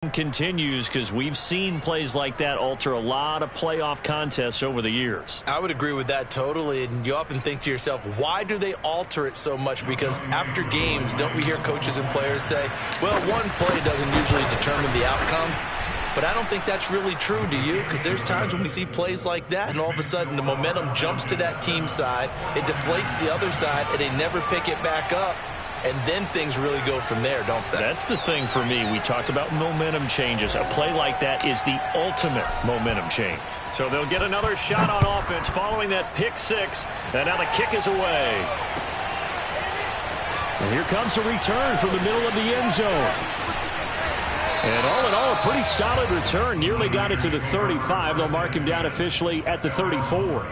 Continues because we've seen plays like that alter a lot of playoff contests over the years. I would agree with that totally, and you often think to yourself, why do they alter it so much? Because after games, don't we hear coaches and players say, well, one play doesn't usually determine the outcome? But I don't think that's really true, do you? Because there's times when we see plays like that, and all of a sudden the momentum jumps to that team side, it deflates the other side, and they never pick it back up. And then things really go from there, don't they? That's the thing for me. We talk about momentum changes. A play like that is the ultimate momentum change. So they'll get another shot on offense following that pick six. And now the kick is away. And here comes a return from the middle of the end zone. And all in all, a pretty solid return. Nearly got it to the 35. They'll mark him down officially at the 34.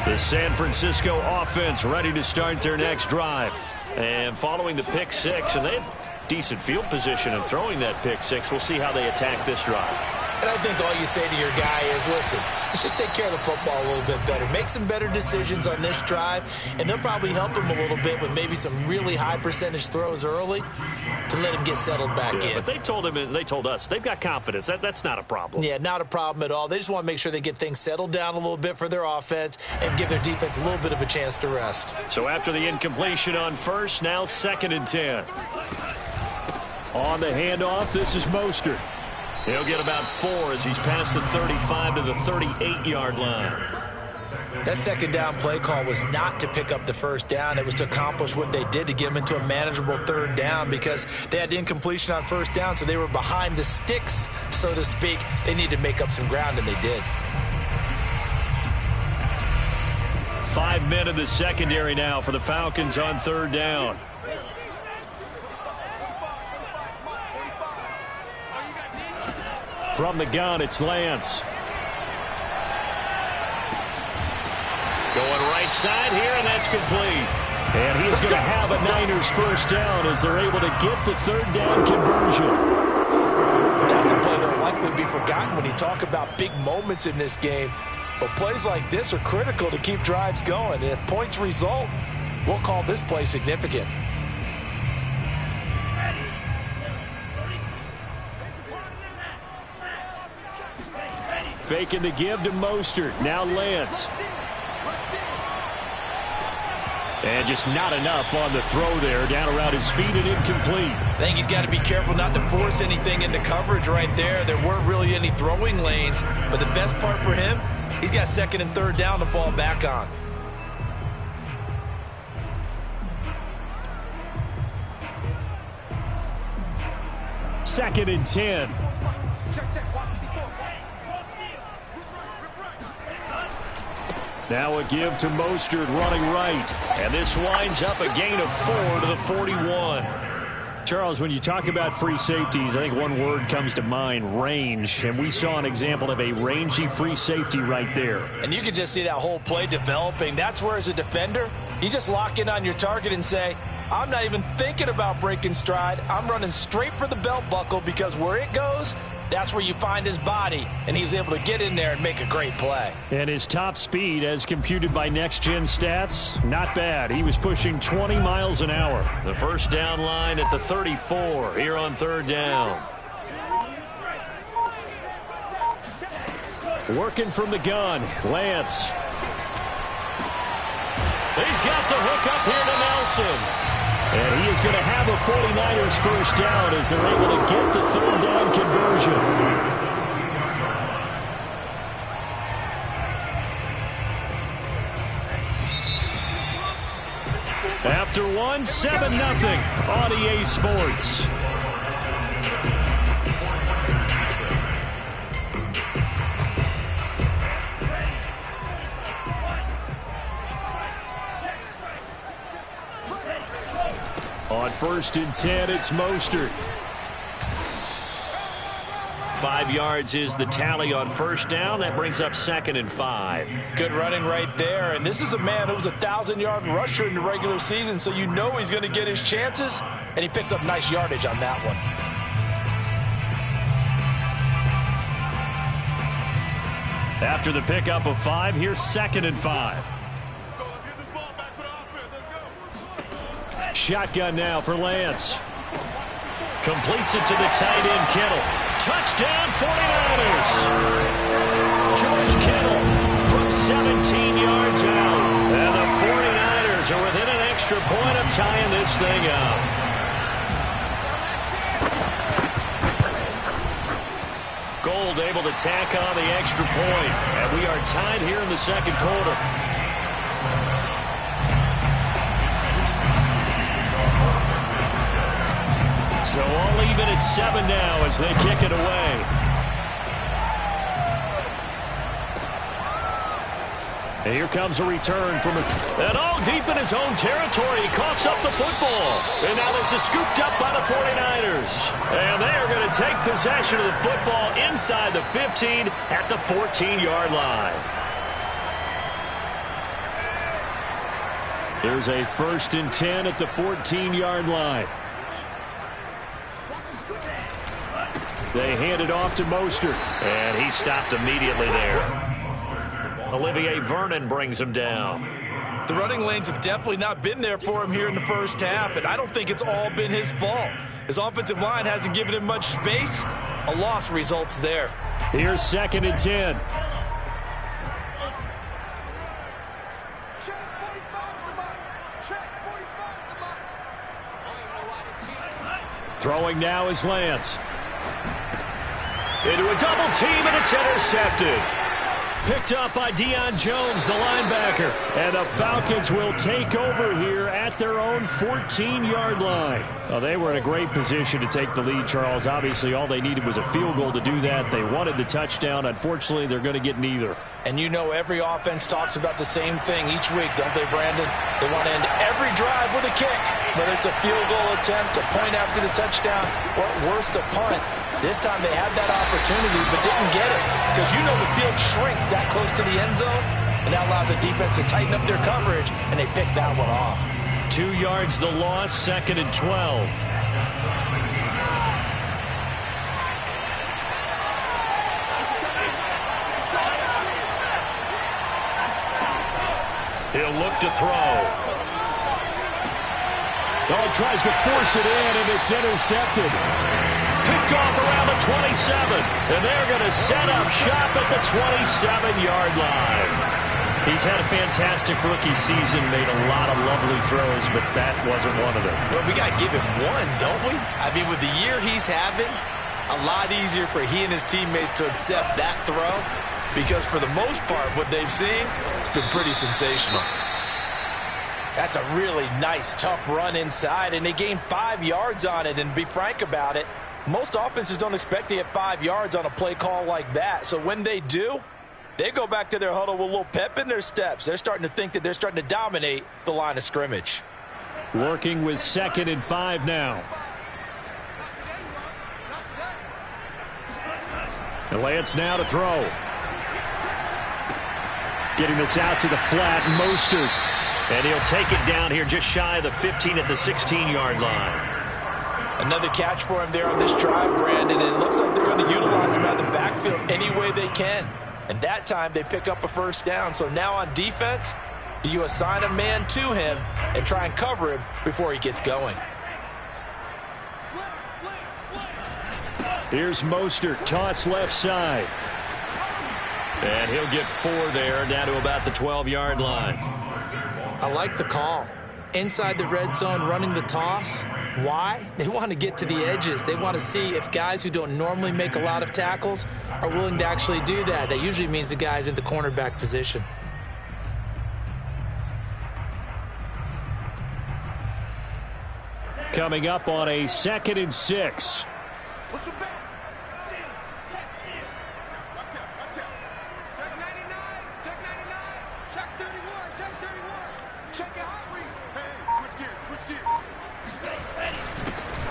The San Francisco offense ready to start their next drive. And following the pick six, and they have decent field position in throwing that pick six. We'll see how they attack this drive. And I think all you say to your guy is, listen, let's just take care of the football a little bit better. Make some better decisions on this drive, and they'll probably help him a little bit with maybe some really high percentage throws early to let him get settled back in. But they told him and they told us they've got confidence. That's not a problem. Yeah, not a problem at all. They just want to make sure they get things settled down a little bit for their offense and give their defense a little bit of a chance to rest. So after the incompletion on first, now 2nd and 10. On the handoff, this is Mostert. He'll get about 4 as he's past the 35 to the 38-yard line. That second down play call was not to pick up the first down. It was to accomplish what they did to get them into a manageable third down because they had the incompletion on first down, so they were behind the sticks, so to speak. They needed to make up some ground, and they did. 5 men in the secondary now for the Falcons on third down. From the gun, it's Lance. Going right side here, and that's complete. And he's going to have a Niners first down as they're able to get the third down conversion. That's a play that will likely be forgotten when you talk about big moments in this game. But plays like this are critical to keep drives going. And if points result, we'll call this play significant. Faking the give to Mostert. Now Lance. And just not enough on the throw there. Down around his feet and incomplete. I think he's got to be careful not to force anything into coverage right there. There weren't really any throwing lanes. But the best part for him, he's got 2nd and 3rd down to fall back on. Second and 10. Now a give to Mostert running right. And this winds up a gain of 4 to the 41. Charles, when you talk about free safeties, I think one word comes to mind, range. And we saw an example of a rangy free safety right there. And you can just see that whole play developing. That's where, as a defender, you just lock in on your target and say, I'm not even thinking about breaking stride. I'm running straight for the belt buckle because where it goes, that's where you find his body, and he was able to get in there and make a great play. And his top speed, as computed by Next Gen Stats, not bad. He was pushing 20 miles an hour. The first down line at the 34 here on third down. Working from the gun, Lance. He's got the hook up here to Nelson. And he is going to have a 49ers first down as they're able to get the third down conversion. After one, 7-0 on EA Sports. On 1st and 10, it's Mostert. 5 yards is the tally on first down. That brings up 2nd and 5. Good running right there. And this is a man who was a 1,000-yard rusher in the regular season, so you know he's going to get his chances, and he picks up nice yardage on that one. After the pickup of 5, here's 2nd and 5. Shotgun now for Lance. Completes it to the tight end, Kittle. Touchdown, 49ers. George Kittle from 17 yards out. And the 49ers are within an extra point of tying this thing up. Gold able to tack on the extra point. And we are tied here in the second quarter. So all even at 7 now as they kick it away. And here comes a return from and all deep in his own territory. He coughs up the football. And now this is scooped up by the 49ers. And they are going to take possession of the football inside the 15 at the 14-yard line. There's a 1st and 10 at the 14-yard line. They hand it off to Mostert. And he stopped immediately there. Olivier Vernon brings him down. The running lanes have definitely not been there for him here in the first half, and I don't think it's all been his fault. His offensive line hasn't given him much space. A loss results there. Here's 2nd and 10. Throwing now is Lance. Into a double team, and it's intercepted. Picked up by Deion Jones, the linebacker. And the Falcons will take over here at their own 14-yard line. Well, they were in a great position to take the lead, Charles. Obviously, all they needed was a field goal to do that. They wanted the touchdown. Unfortunately, they're going to get neither. And you know every offense talks about the same thing each week, don't they, Brandon? They want to end every drive with a kick, whether it's a field goal attempt, a point after the touchdown, or at worst, a punt. This time they had that opportunity but didn't get it because you know the field shrinks that close to the end zone, and that allows the defense to tighten up their coverage, and they picked that one off. 2 yards the loss, 2nd and 12. He'll look to throw. Oh, tries to force it in, and it's intercepted. Picked off around the 27, and they're going to set up shop at the 27-yard line. He's had a fantastic rookie season, made a lot of lovely throws, but that wasn't one of them. Well, we got to give him one, don't we? I mean, with the year he's having, a lot easier for he and his teammates to accept that throw because for the most part, what they've seen, it's been pretty sensational. That's a really nice, tough run inside, and they gained 5 yards on it, and to be frank about it, most offenses don't expect to get 5 yards on a play call like that. So when they do, they go back to their huddle with a little pep in their steps. They're starting to think that they're starting to dominate the line of scrimmage. Working with 2nd and 5 now. And Lance now to throw. Getting this out to the flat, Mostert. And he'll take it down here just shy of the 15 at the 16-yard line. Another catch for him there on this drive, Brandon. And it looks like they're going to utilize him out of the backfield any way they can. And that time they pick up a first down. So now on defense, do you assign a man to him and try and cover him before he gets going? Here's Mostert, toss left side. And he'll get 4 there, down to about the 12-yard line. I like the call. Inside the red zone, running the toss. Why? They want to get to the edges. They want to see if guys who don't normally make a lot of tackles are willing to actually do that. That usually means the guy's in the cornerback position. Coming up on a 2nd and 6.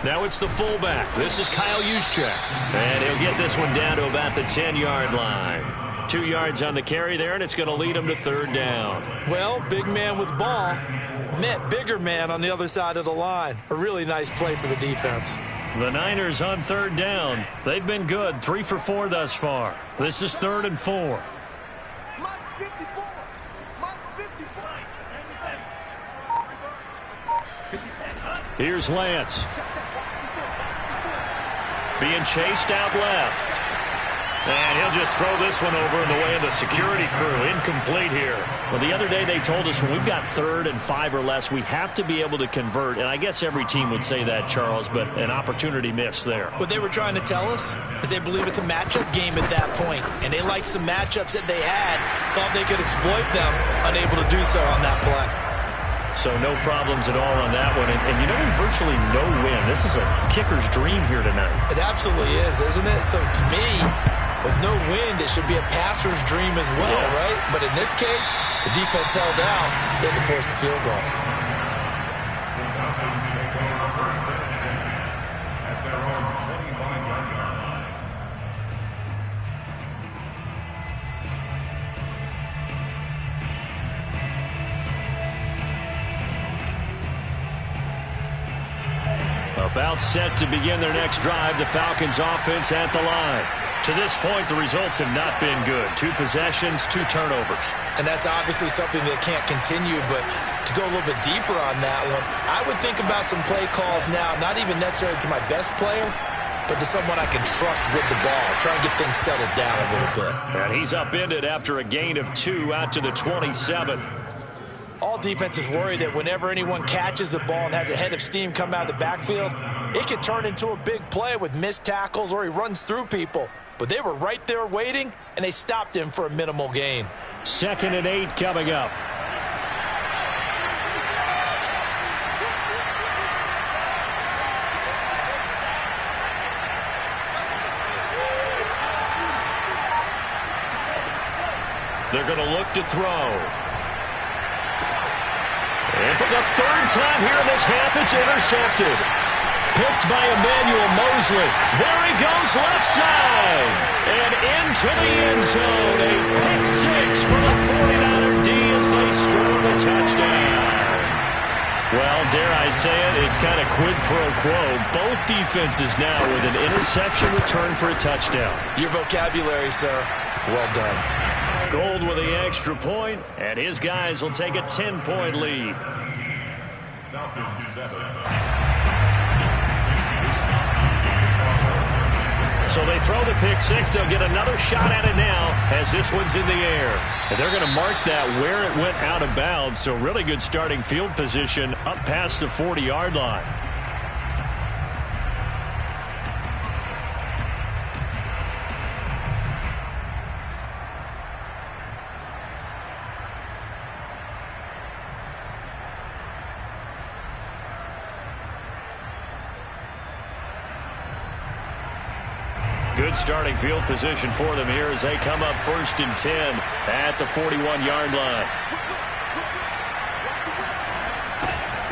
Now it's the fullback. This is Kyle Juszczyk. And he'll get this one down to about the 10-yard line. 2 yards on the carry there, and it's going to lead him to 3rd down. Well, big man with ball met bigger man on the other side of the line. A really nice play for the defense. The Niners on 3rd down. They've been good, 3 for 4 thus far. This is 3rd and 4. Here's Lance. being chased out left. And he'll just throw this one over in the way of the security crew. Incomplete here. Well, the other day they told us when we've got 3rd and 5 or less, we have to be able to convert. And I guess every team would say that, Charles, but an opportunity missed there. What they were trying to tell us is they believe it's a matchup game at that point. And they liked some matchups that they had, thought they could exploit them, unable to do so on that play. So no problems at all on that one. And you know, virtually no win. This is a kicker's dream here tonight. It absolutely is, isn't it? So to me, with no wind, it should be a passer's dream as well, right? But in this case, the defense held out. They had to force the field goal. About set to begin their next drive, the Falcons offense at the line. To this point, the results have not been good. 2 possessions, 2 turnovers. And that's obviously something that can't continue, but to go a little bit deeper on that one, I would think about some play calls now, not even necessarily to my best player, but to someone I can trust with the ball. Try and get things settled down a little bit. And he's upended after a gain of 2 out to the 27. All defenses worry that whenever anyone catches the ball and has a head of steam come out of the backfield, it can turn into a big play with missed tackles or he runs through people. But they were right there waiting, and they stopped him for a minimal gain. 2nd and 8 coming up. They're going to look to throw. And for the 3rd time here in this half, it's intercepted. Picked by Emmanuel Mosley. There he goes left side. And into the end zone. A pick 6 for the 49er D as they score the touchdown. Well, dare I say it, it's kind of quid pro quo. Both defenses now with an interception return for a touchdown. Your vocabulary, sir. Well done. Gold with the extra point, and his guys will take a 10-point lead. Falcons 7. So they throw the pick 6. They'll get another shot at it now as this one's in the air. And they're going to mark that where it went out of bounds. So really good starting field position up past the 40-yard line. Good starting field position for them here as they come up 1st and 10 at the 41-yard line.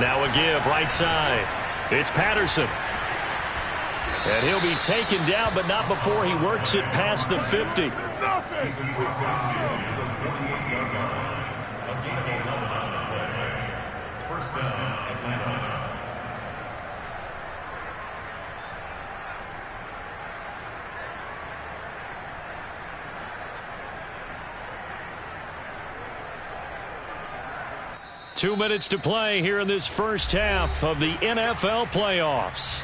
Now a give right side. It's Patterson. And he'll be taken down, but not before he works it past the 50. First down, Atlanta. Two minutes to play here in this first half of the NFL playoffs.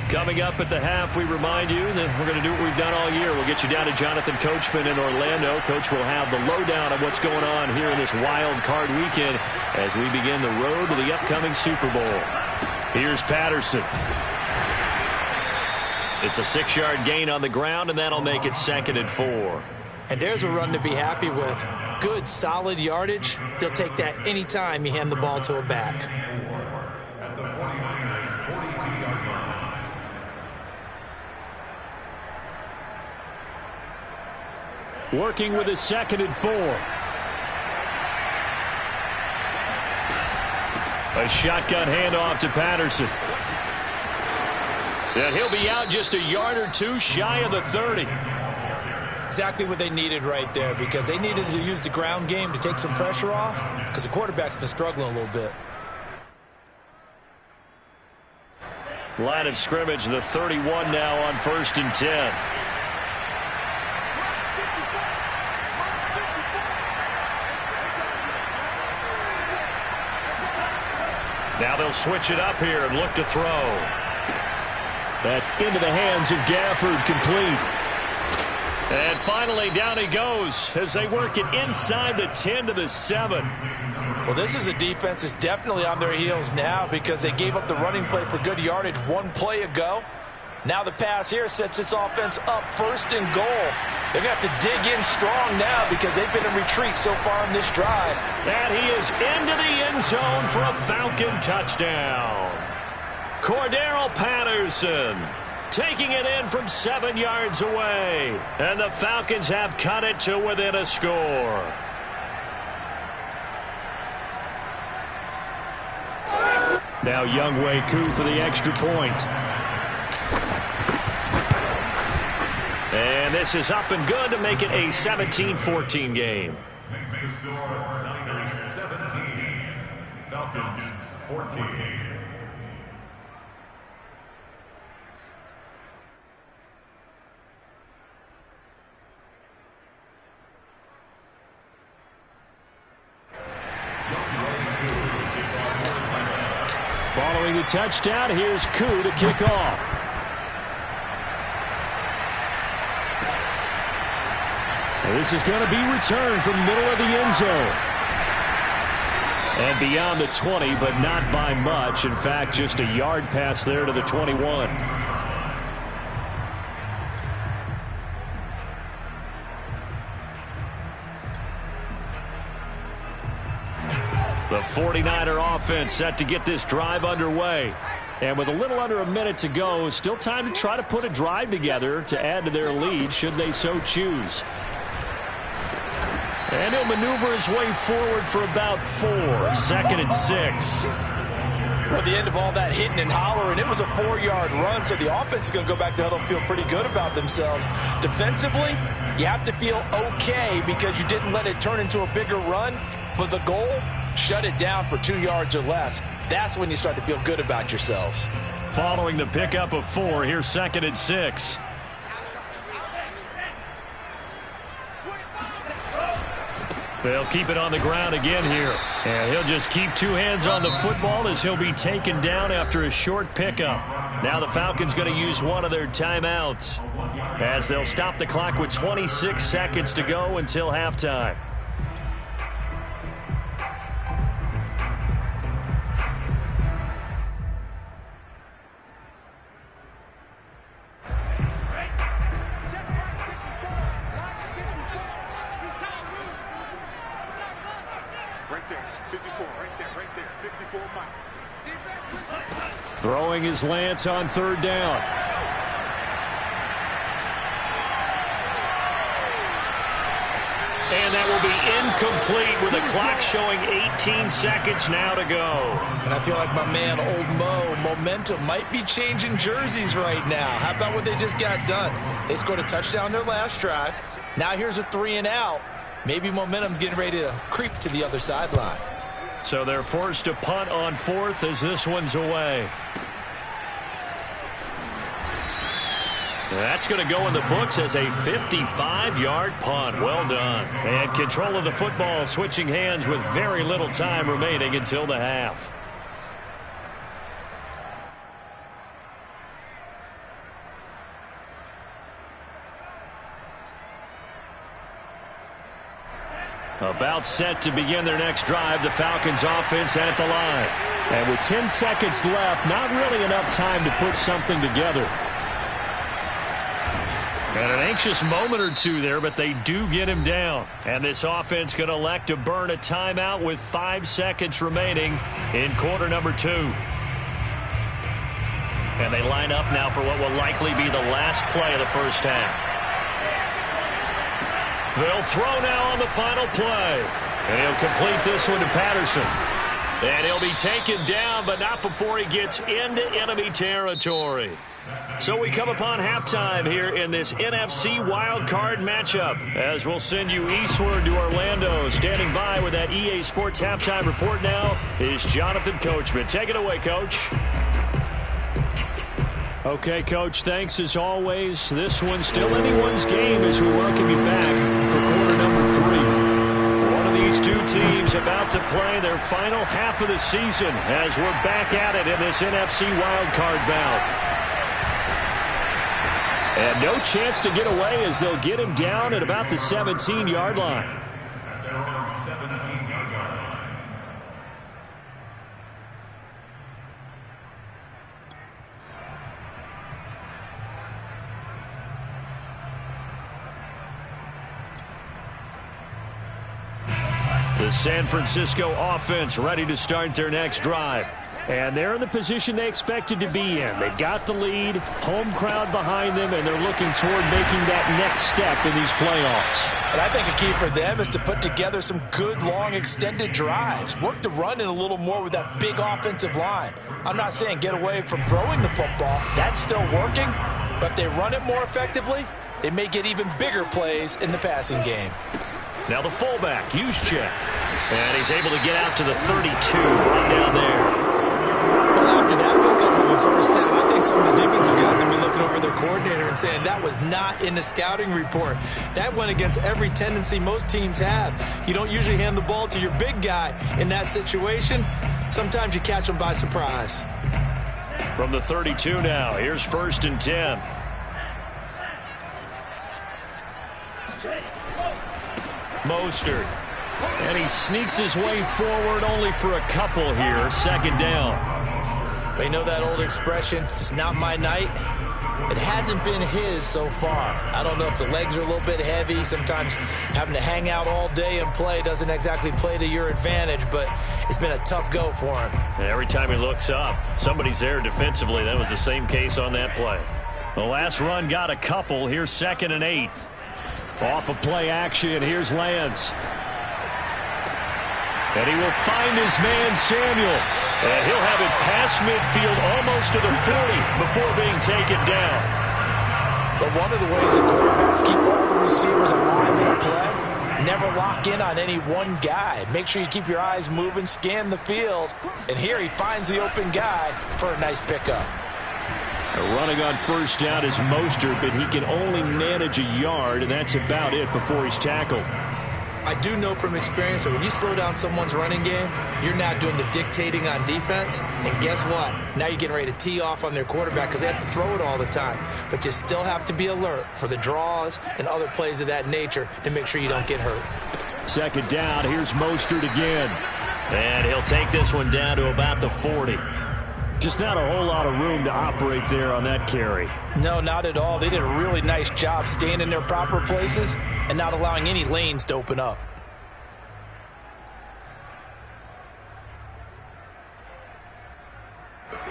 Coming up at the half, we remind you that we're going to do what we've done all year. We'll get you down to Jonathan Coachman in Orlando. Coach will have the lowdown of what's going on here in this wild card weekend as we begin the road to the upcoming Super Bowl. Here's Patterson. It's a 6-yard gain on the ground, and that'll make it 2nd and 4. And there's a run to be happy with. Good, solid yardage. They'll take that any time you hand the ball to a back. At the 49ers, 42-yard line. Working with a 2nd and 4. A shotgun handoff to Patterson. And he'll be out just a yard or two shy of the 30. Exactly what they needed right there, because they needed to use the ground game to take some pressure off, because the quarterback's been struggling a little bit. Line of scrimmage, the 31 now on 1st and 10. Now they'll switch it up here and look to throw. That's into the hands of Gafford, complete. And finally, down he goes as they work it inside the 10 to the 7. Well, this is a defense that's definitely on their heels now because they gave up the running play for good yardage one play ago. Now the pass here sets this offense up first and goal. They're going to have to dig in strong now because they've been in retreat so far in this drive. And he is into the end zone for a Falcon touchdown. Cordero Patterson taking it in from 7 yards away. And the Falcons have cut it to within a score. Now Younghoe Koo for the extra point. And this is up and good to make it a 17-14 game. Makes the score Niners 17, Falcons 14. Following the touchdown, here's Koo to kick off. And this is going to be returned from middle of the end zone. And beyond the 20, but not by much. In fact, just a yard pass there to the 21. The 49er offense set to get this drive underway. And with a little under a minute to go, still time to try to put a drive together to add to their lead should they so choose. And he'll maneuver his way forward for about 4. 2nd and 6. Well, the end of all that hitting and hollering, it was a 4-yard run, so the offense is going to go back to huddle and feel pretty good about themselves. Defensively, you have to feel okay because you didn't let it turn into a bigger run, but the goal, shut it down for 2 yards or less. That's when you start to feel good about yourselves. Following the pickup of 4, here's 2nd and 6. They'll keep it on the ground again here. And he'll just keep 2 hands on the football as he'll be taken down after a short pickup. Now the Falcons going to use one of their timeouts as they'll stop the clock with 26 seconds to go until halftime. Throwing his Lance on 3rd down. And that will be incomplete with the clock showing 18 seconds now to go. And I feel like my man, Old Mo, momentum might be changing jerseys right now. How about what they just got done? They scored a touchdown their last drive. Now here's a 3 and out. Maybe momentum's getting ready to creep to the other sideline. So they're forced to punt on 4th as this one's away. That's going to go in the books as a 55-yard punt. Well done. And control of the football switching hands with very little time remaining until the half. About set to begin their next drive, the Falcons offense at the line. And with 10 seconds left, not really enough time to put something together. And an anxious moment or 2 there, but they do get him down. And this offense going to elect to burn a timeout with 5 seconds remaining in quarter number 2. And they line up now for what will likely be the last play of the first half. They'll throw now on the final play. And he'll complete this one to Patterson. And he'll be taken down, but not before he gets into enemy territory. So we come upon halftime here in this NFC wildcard matchup as we'll send you eastward to Orlando. Standing by with that EA Sports halftime report now is Jonathan Coachman. Take it away, Coach. Okay, Coach, thanks as always. This one's still anyone's game as we welcome you back for quarter number 3. One of these two teams about to play their final half of the season as we're back at it in this NFC wildcard bout. And no chance to get away as they'll get him down at about the 17-yard line. At their own 17-yard line. The San Francisco offense ready to start their next drive. And they're in the position they expected to be in. They've got the lead, home crowd behind them, and they're looking toward making that next step in these playoffs. But I think a key for them is to put together some good, long, extended drives. Work the run in a little more with that big offensive line. I'm not saying get away from throwing the football. That's still working. But if they run it more effectively, they may get even bigger plays in the passing game. Now the fullback, Juszczyk. And he's able to get out to the 32, right down there. Well, after that pickup of the first down, I think some of the defensive guys are going to be looking over their coordinator and saying that was not in the scouting report. That went against every tendency most teams have. You don't usually hand the ball to your big guy in that situation. Sometimes you catch them by surprise. From the 32 now, here's 1st and 10. Mostert. And he sneaks his way forward only for a couple here. 2nd down. We know that old expression, it's not my night. It hasn't been his so far. I don't know if the legs are a little bit heavy. Sometimes having to hang out all day and play doesn't exactly play to your advantage, but it's been a tough go for him. And every time he looks up, somebody's there defensively. That was the same case on that play. The last run got a couple. Here's 2nd and 8. Off of play action, here's Lance. And he will find his man, Samuel. And he'll have it past midfield almost to the 40 before being taken down. But one of the ways the quarterbacks keep all the receivers alive in a play, never lock in on any one guy. Make sure you keep your eyes moving, scan the field. And here he finds the open guy for a nice pickup. Running on 1st down is Mostert, but he can only manage a yard, and that's about it before he's tackled. I do know from experience that when you slow down someone's running game, you're not doing the dictating on defense. And guess what? Now you're getting ready to tee off on their quarterback because they have to throw it all the time. But you still have to be alert for the draws and other plays of that nature to make sure you don't get hurt. 2nd down, here's Mostert again. And he'll take this one down to about the 40. Just not a whole lot of room to operate there on that carry. No, not at all. They did a really nice job staying in their proper places and not allowing any lanes to open up.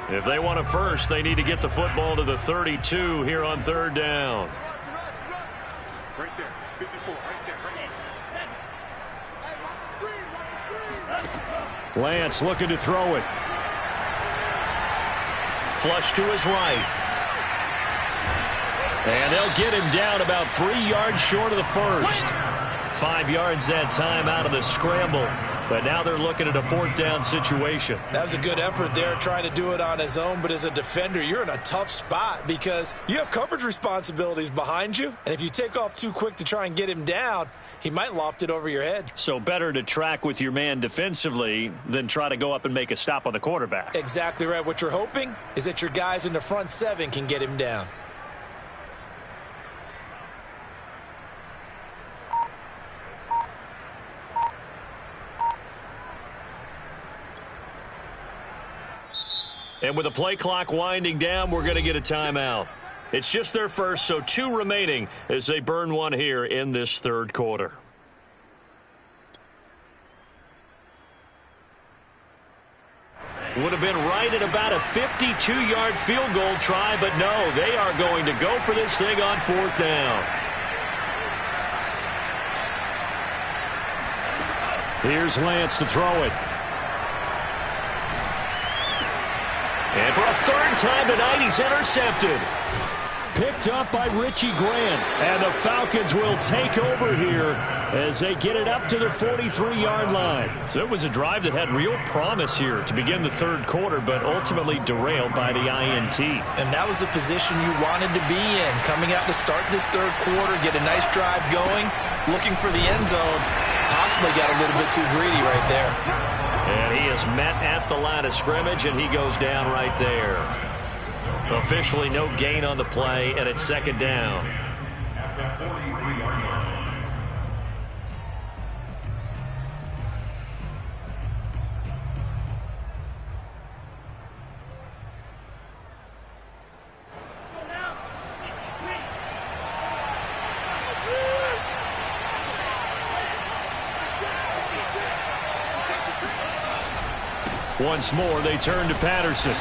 If they want a first, they need to get the football to the 32 here on 3rd down. Right there, 54, right there. Lance looking to throw it. Flush to his right. And they'll get him down about 3 yards short of the first. 5 yards that time out of the scramble. But now they're looking at a 4th down situation. That was a good effort there trying to do it on his own. But as a defender, you're in a tough spot because you have coverage responsibilities behind you. And if you take off too quick to try and get him down, he might loft it over your head. So better to track with your man defensively than try to go up and make a stop on the quarterback. Exactly right. What you're hoping is that your guys in the front 7 can get him down. And with the play clock winding down, we're going to get a timeout. It's just their first, so 2 remaining as they burn one here in this 3rd quarter. Would have been right at about a 52-yard field goal try, but no, they are going to go for this thing on 4th down. Here's Lance to throw it. And for a 3rd time tonight, he's intercepted. Picked up by Richie Grant. And the Falcons will take over here as they get it up to the 43-yard line. So it was a drive that had real promise here to begin the 3rd quarter, but ultimately derailed by the INT. And that was the position you wanted to be in. Coming out to start this 3rd quarter, get a nice drive going, looking for the end zone, possibly possibly got a little bit too greedy right there. And he is met at the line of scrimmage, and he goes down right there. Officially no gain on the play, and it's second down. Once more, they turn to Patterson.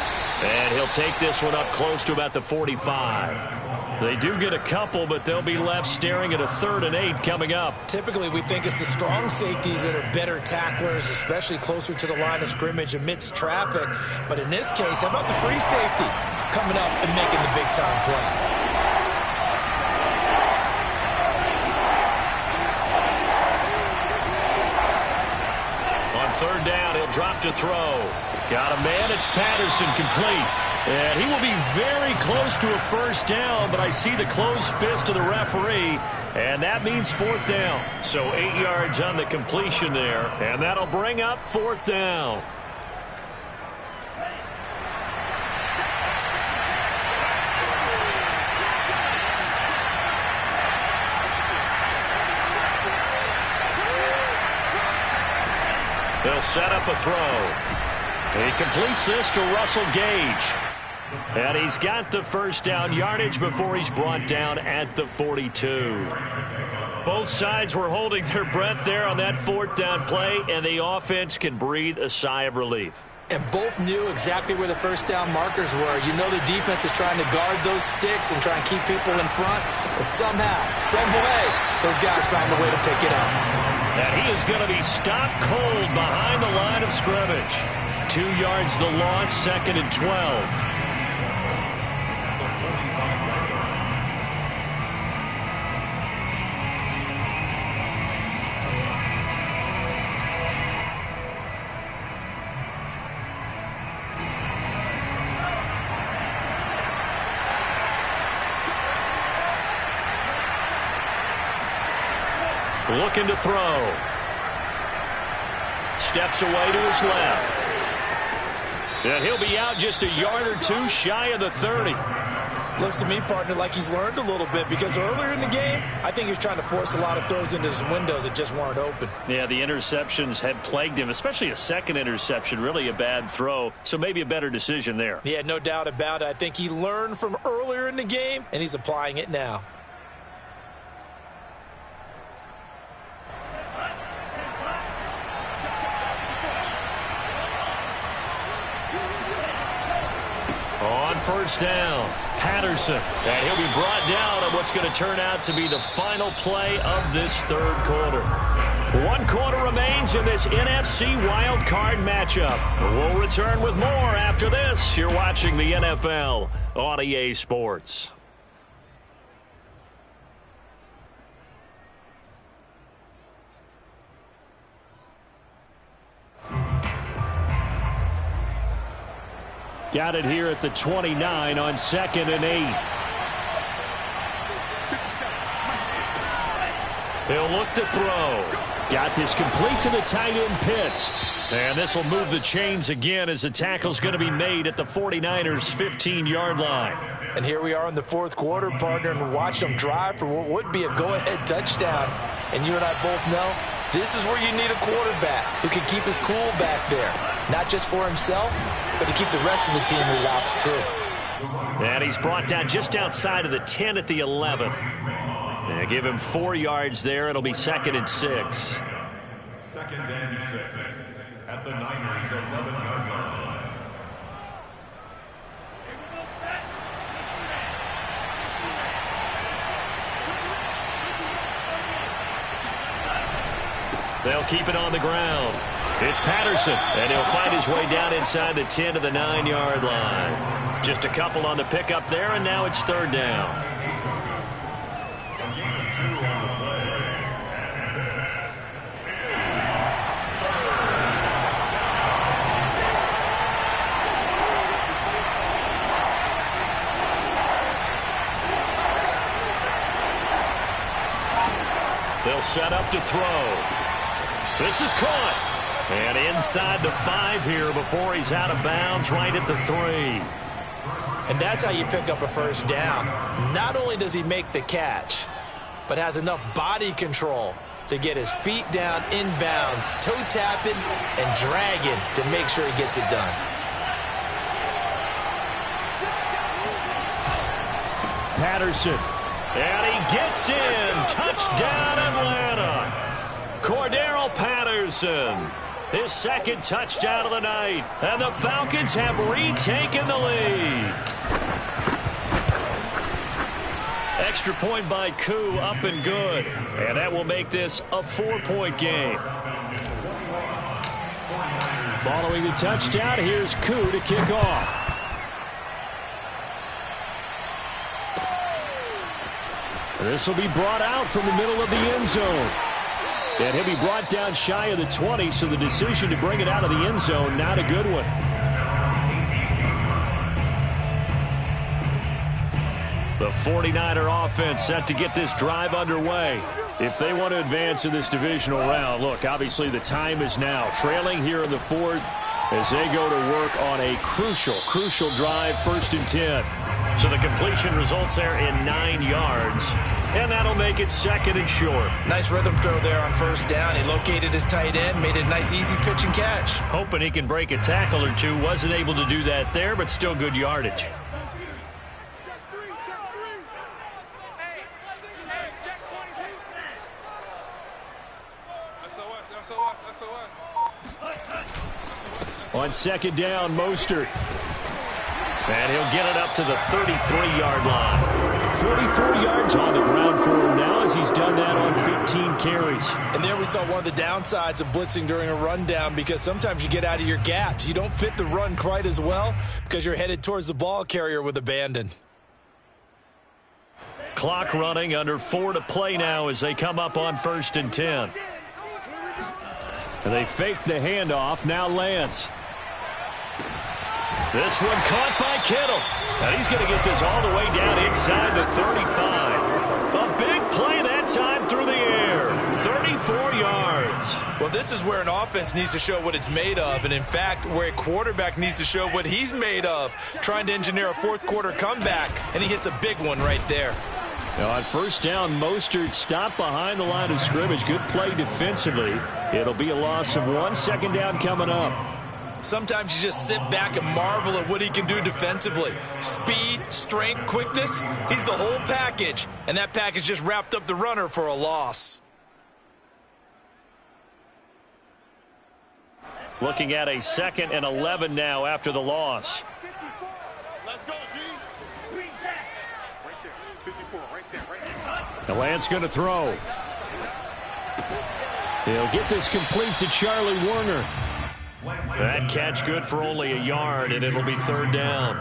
And he'll take this one up close to about the 45. They do get a couple, but they'll be left staring at a 3rd and 8 coming up. Typically, we think it's the strong safeties that are better tacklers, especially closer to the line of scrimmage amidst traffic. But in this case, how about the free safety coming up and making the big-time play? Third down, he'll drop to throw. Got a man, it's Patterson, complete. And he will be very close to a first down, but I see the closed fist of the referee, and that means 4th down. So 8 yards on the completion there, and that'll bring up 4th down. They'll set up a throw. He completes this to Russell Gage. And he's got the first down yardage before he's brought down at the 42. Both sides were holding their breath there on that 4th down play, and the offense can breathe a sigh of relief. And both knew exactly where the first down markers were. You know the defense is trying to guard those sticks and try and keep people in front. But somehow, some way, those guys found a way to pick it up. And he is going to be stopped cold behind the line of scrimmage. 2 yards the loss, 2nd and 12. Looking to throw. Steps away to his left. And he'll be out just a yard or two shy of the 30. Looks to me, partner, like he's learned a little bit, because earlier in the game, I think he was trying to force a lot of throws into some windows that just weren't open. Yeah, the interceptions had plagued him, especially a second interception, really a bad throw. So maybe a better decision there. Yeah, no doubt about it. I think he learned from earlier in the game, and he's applying it now. On first down, Patterson. And he'll be brought down on what's going to turn out to be the final play of this 3rd quarter. 1 quarter remains in this NFC Wild Card matchup. We'll return with more after this. You're watching the NFL on EA Sports. Got it here at the 29 on 2nd and 8. He'll look to throw. Got this complete to the tight end Pitts. And this will move the chains again as the tackle's going to be made at the 49ers' 15-yard line. And here we are in the 4th quarter, partner, and watch them drive for what would be a go-ahead touchdown. And you and I both know this is where you need a quarterback who can keep his cool back there. Not just for himself, but to keep the rest of the team relaxed too. And he's brought down just outside of the 10 at the 11. They give him 4 yards there. It'll be 2nd and 6. 2nd and 6 at the Niners' 11-yard line. They'll keep it on the ground. It's Patterson, and he'll find his way down inside the 10 to the 9-yard line. Just a couple on the pickup there, and now it's 3rd down. They'll set up to throw. This is caught. And inside the 5 here before he's out of bounds, right at the 3. And that's how you pick up a first down. Not only does he make the catch, but has enough body control to get his feet down inbounds, toe tapping and dragging to make sure he gets it done. Patterson. And he gets in. Touchdown, Atlanta. Cordero Patterson. His second touchdown of the night. And the Falcons have retaken the lead. Extra point by Koo, up and good. And that will make this a 4-point game. Following the touchdown, here's Koo to kick off. This will be brought out from the middle of the end zone. And he'll be brought down shy of the 20, so the decision to bring it out of the end zone, not a good one. The 49er offense set to get this drive underway. If they want to advance in this divisional round, look, obviously the time is now. Trailing here in the 4th as they go to work on a crucial drive, 1st and 10. So the completion results there in 9 yards. And that'll make it 2nd and short. Nice rhythm throw there on 1st down. He located his tight end, made it a nice easy pitch and catch. Hoping he can break a tackle or two. Wasn't able to do that there, but still good yardage. On 2nd down, Mostert. And he'll get it up to the 33-yard line. 44 yards on the ground for him now as he's done that on 15 carries. And there we saw one of the downsides of blitzing during a rundown, because sometimes you get out of your gaps. You don't fit the run quite as well because you're headed towards the ball carrier with abandon. Clock running, under 4 to play now as they come up on 1st and 10. And they fake the handoff. Now Lance. This one caught by Kittle. And he's going to get this all the way down inside the 35. A big play that time through the air. 34 yards. Well, this is where an offense needs to show what it's made of. And, in fact, where a quarterback needs to show what he's made of. Trying to engineer a 4th quarter comeback. And he hits a big one right there. Now on 1st down, Mostert stopped behind the line of scrimmage. Good play defensively. It'll be a loss of 1. 2nd down coming up. Sometimes you just sit back and marvel at what he can do defensively. Speed, strength, quickness, he's the whole package. And that package just wrapped up the runner for a loss. Looking at a 2nd and 11 now after the loss. Let's go, D. Right there. 54, right there. The Lance going to throw. He'll get this complete to Charlie Werner. That catch good for only a yard, and it'll be 3rd down.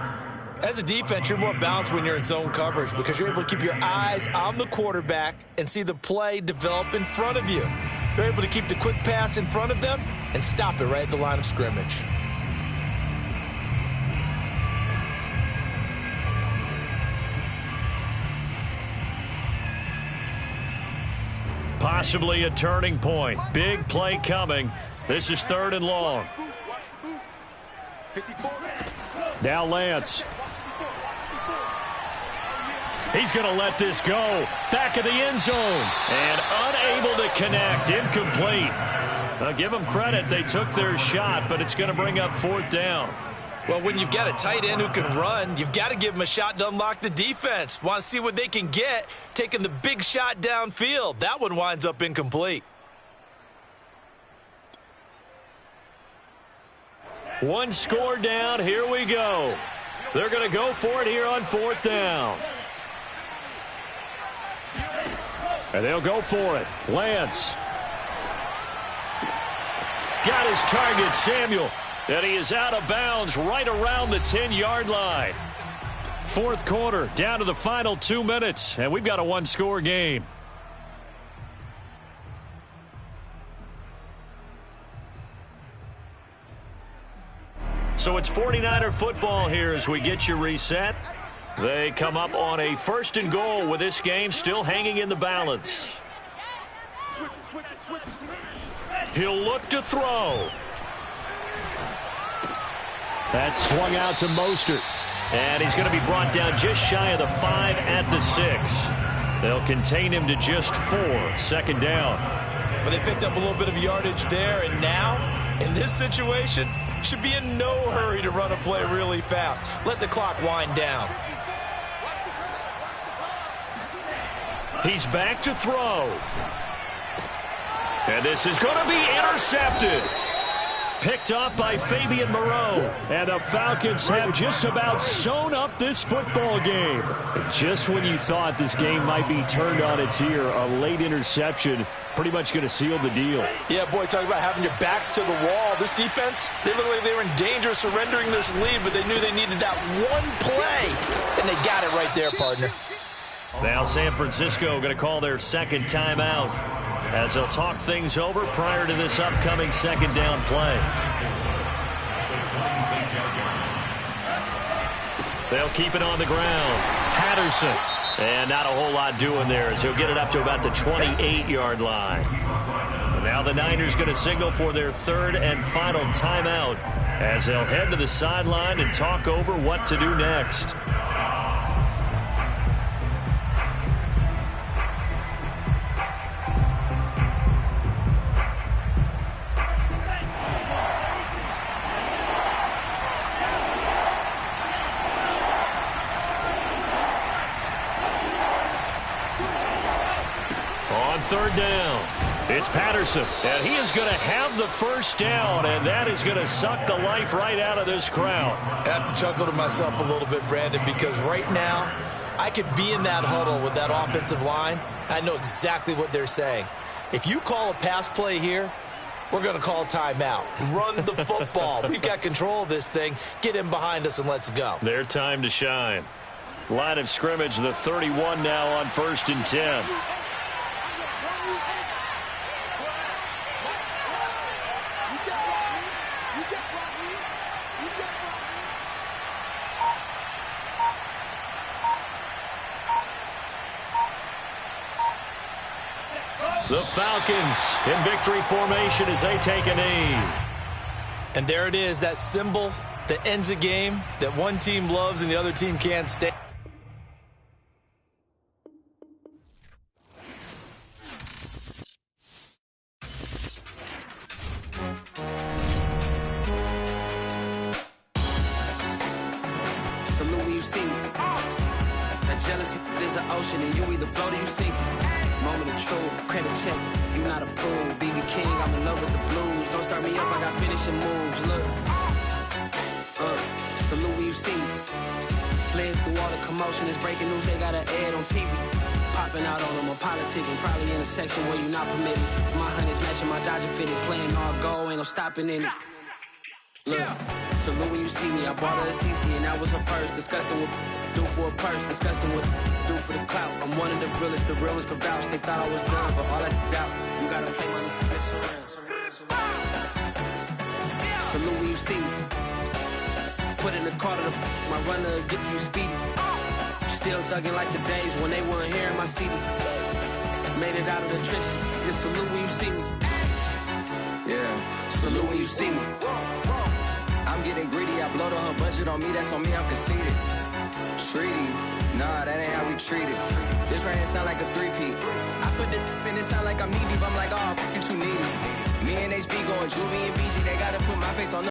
As a defense, you're more balanced when you're in zone coverage because you're able to keep your eyes on the quarterback and see the play develop in front of you. They're able to keep the quick pass in front of them and stop it right at the line of scrimmage. Possibly a turning point. Big play coming. This is 3rd and long. Now Lance. He's going to let this go. Back of the end zone. And unable to connect. Incomplete. I'll give them credit. They took their shot, but it's going to bring up 4th down. Well, when you've got a tight end who can run, you've got to give him a shot to unlock the defense. Want to see what they can get, taking the big shot downfield. That one winds up incomplete. One score down. Here we go. They're going to go for it here on 4th down. And they'll go for it. Lance. Got his target, Samuel. And he is out of bounds right around the 10-yard line. 4th quarter, down to the final 2 minutes. And we've got a 1-score game. So it's 49er football here as we get you reset. They come up on a 1st and goal with this game still hanging in the balance. He'll look to throw. That's swung out to Mostert. And he's going to be brought down just shy of the 5 at the 6. They'll contain him to just 4. Second down. But they picked up a little bit of yardage there, and now, in this situation, should be in no hurry to run a play really fast. Let the clock wind down. He's back to throw. And this is going to be intercepted. Picked off by Fabian Moreau. And the Falcons have just about sewn up this football game. Just when you thought this game might be turned on its ear, a late interception pretty much going to seal the deal. Yeah, boy, talk about having your backs to the wall. This defense, they look like they were in danger of surrendering this lead, but they knew they needed that one play. And they got it right there, partner. Now San Francisco going to call their second timeout as they'll talk things over prior to this upcoming second down play. They'll keep it on the ground. Patterson. And not a whole lot doing there as he'll get it up to about the 28-yard line. Now the Niners going to signal for their third and final timeout as they'll head to the sideline and talk over what to do next. Third down. It's Patterson, and he is going to have the first down, and that is going to suck the life right out of this crowd. I have to chuckle to myself a little bit, Brandon, because right now I could be in that huddle with that offensive line. I know exactly what they're saying. If you call a pass play here, we're going to call a timeout. Run the football. We've got control of this thing. Get in behind us and let's go. Their time to shine. Line of scrimmage, the 31 now on 1st and 10. The Falcons in victory formation as they take a knee. And there it is, that symbol that ends a game that one team loves and the other team can't stand. Salute when you see me. That jealousy is an ocean and you either float or you sink. Moment of truth, credit check, you not approved. BB King, I'm in love with the blues. Don't start me up, I got finishing moves. Look, salute when you see me. Slid through all the commotion, it's breaking news, they got an ad on TV. Popping out on them, I'm politicking, probably in a section where you not permitted. My honey's matching my Dodger fitted, playing all go, ain't no stopping in it. Look, salute when you see me, I bought her a CC and that was her purse. Disgusting with do for a purse, disgusting with do for the clout. I'm one of the realest, the real ones can vouch. They thought I was done, but all I doubt, you gotta play my bitch around. Salute when you see me. Put in the car to my runner, get to you speedy. Still thugging like the days when they weren't hearing my CD. Made it out of the trenches, just salute when you see me. Yeah, salute when you see me. I'm getting greedy, I blowed on her budget on me, that's on me, I'm conceited. Treaty, nah, that ain't how we treat it. This right here sound like a three-peat. I put the in it sound like I'm knee deep, I'm like, oh, you too needy. Me and HB going Juvie and BG, they gotta put my face on the